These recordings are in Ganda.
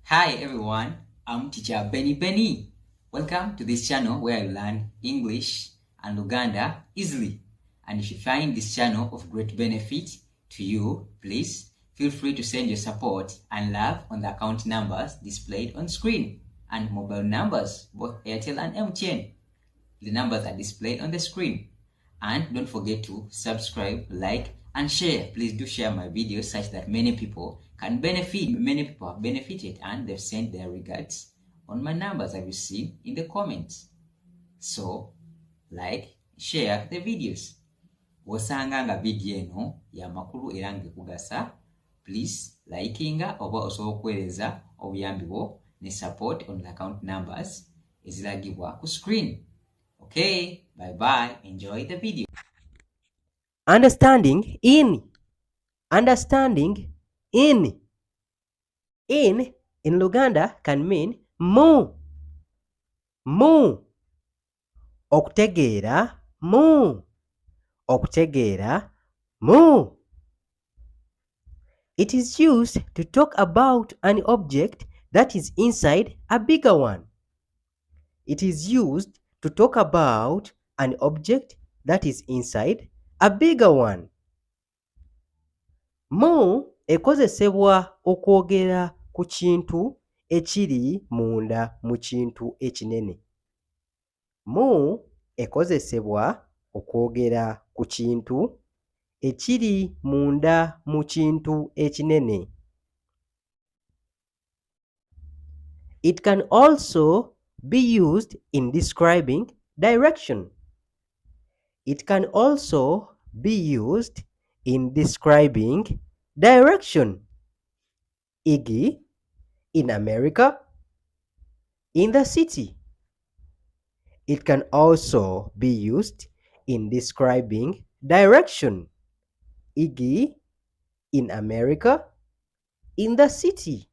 Hi everyone, I'm teacher Benny. Welcome to this channel where you learn English and Luganda easily. And if you find this channel of great benefit to you, please feel free to send your support and love on the account numbers displayed on screen and mobile numbers, both Airtel and MTN. The numbers are displayed on the screen. And don't forget to subscribe, like, and share. Please do share my videos such that many people can benefit. Many people have benefited and they've sent their regards on my numbers as you see in the comments. So, like, share the videos. Wosanga nga video eno ya makulu era ngekugasa, please likinga oba osobola okuweereza obuyambi bwo ne support on the account numbers eziragibwa ku screen. Okay, bye-bye. Enjoy the video. Understanding in. Understanding in. In Luganda can mean mu. Mu. Okutegeera mu. Okutegeera mu. It is used to talk about an object that is inside a bigger one. It is used to talk about an object that is inside a bigger one. Mu ekozesebwa okwogera ku kintu ekiri munda mu kintu ekinene. Mu ekozesebwa okwogera ku kintu ekiri munda mu kintu ekinene. It can also be used in describing direction. It can also be used in describing direction. E.g., in America, in the city. It can also be used in describing direction. E.g., in America, in the city.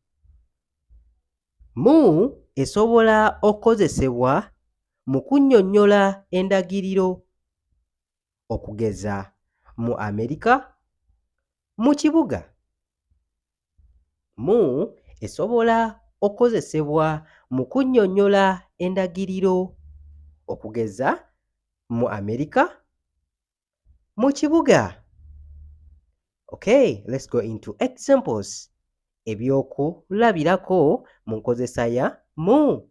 Mu esobola okukozesebwa mu kunnyonnyola endagiriro. Okugeza mu Amerika, mu kibuga. Mu esobola okukozesebwa mu kunnyonnyola endagiriro. Okugeza mu Amerika, mu kibuga. Okay, let's go into examples. Ebyokulabirako mu nkozesa ya mu.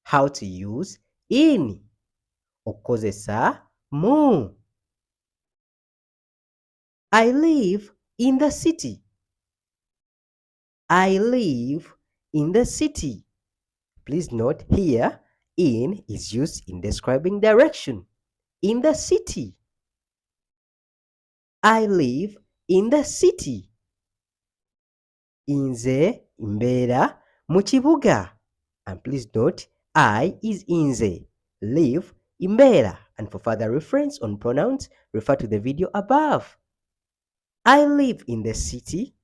How to use in. Okukozesa mu. I live in the city. I live in the city. Please note here, in is used in describing direction. In the city. I live in the city. Nze mbeera mu kibuga. And please note, I is nze, live mbeera. And for further reference on pronouns, refer to the video above. I live in the city.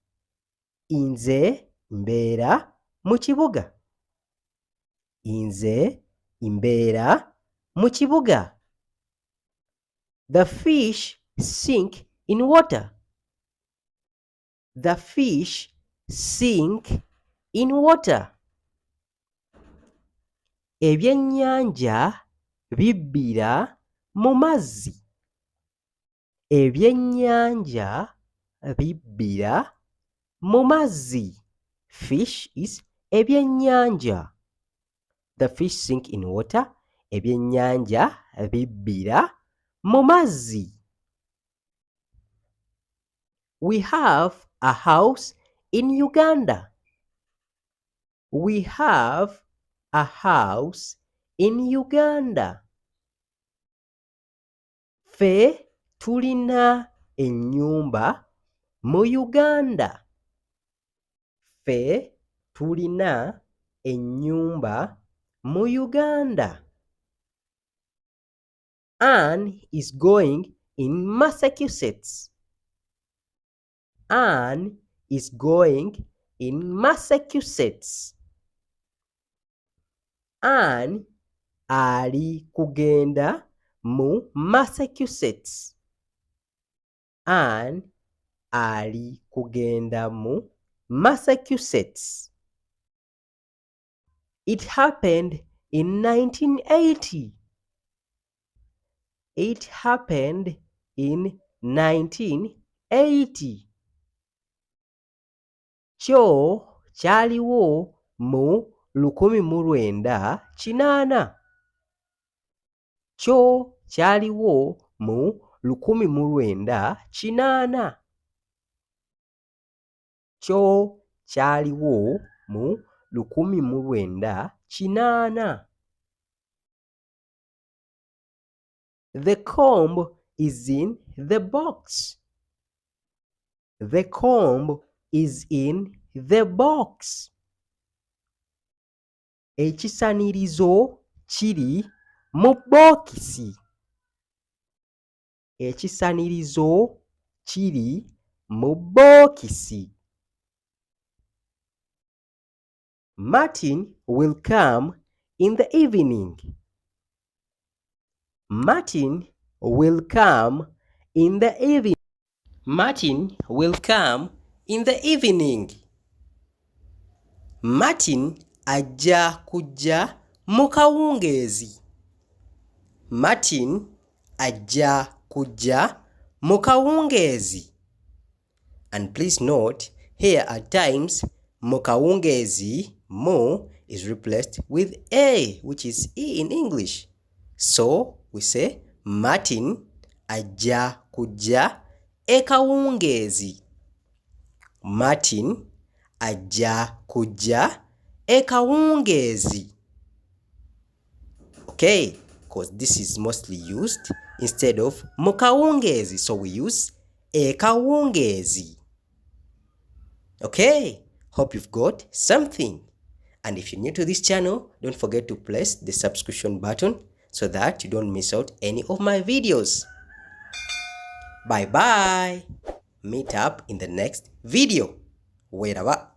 Nze mbeera mu kibuga. Nze mbeera mu kibuga. The fish sink in water. The fish sink in water. Ebyennyanja bibbira mu mazzi. Ebyennyanja bibbira mu mazzi. Fish is ebyennyanja. The fish sink in water. Ebyennyanja bibbira mu mazzi. We have a house in Uganda. We have a house in Uganda. Ffe tulina ennyumba mu Uganda. Ffe tulina ennyumba mu Uganda. Anne is going in Massachusetts. Anne is going in Massachusetts. Anne ali kugenda mu Massachusetts. Anne ali kugenda mu Massachusetts. It happened in 1980. It happened in 1980. Kyo kyaliwo mu 1980. Kyo kyaliwo mu 1980. Kyo kyaliwo mu 1980. The comb is in the box. The comb is in the box. Ekisanirizo kiri mu bokisi. Ekisanirizo kiri mu bokisi. Martin will come in the evening. Martin will come in the evening. Martin will come in the evening. Martin ajja kujja mu kawungeezi. Martin ajja kujja mu kawungeezi. And please note, here at times, mu kawungeezi, mu is replaced with a, which is e in English. So we say Martin ajja kujja ekawungeezi. Martin ajja kujja ekawungeezi. Okay, because this is mostly used instead of mu kawungeezi, so we use ekawungeezi. Okay, hope you've got something. And if you're new to this channel, don't forget to press the subscription button so that you don't miss out any of my videos. Bye bye. Meet up in the next video. Wait a while.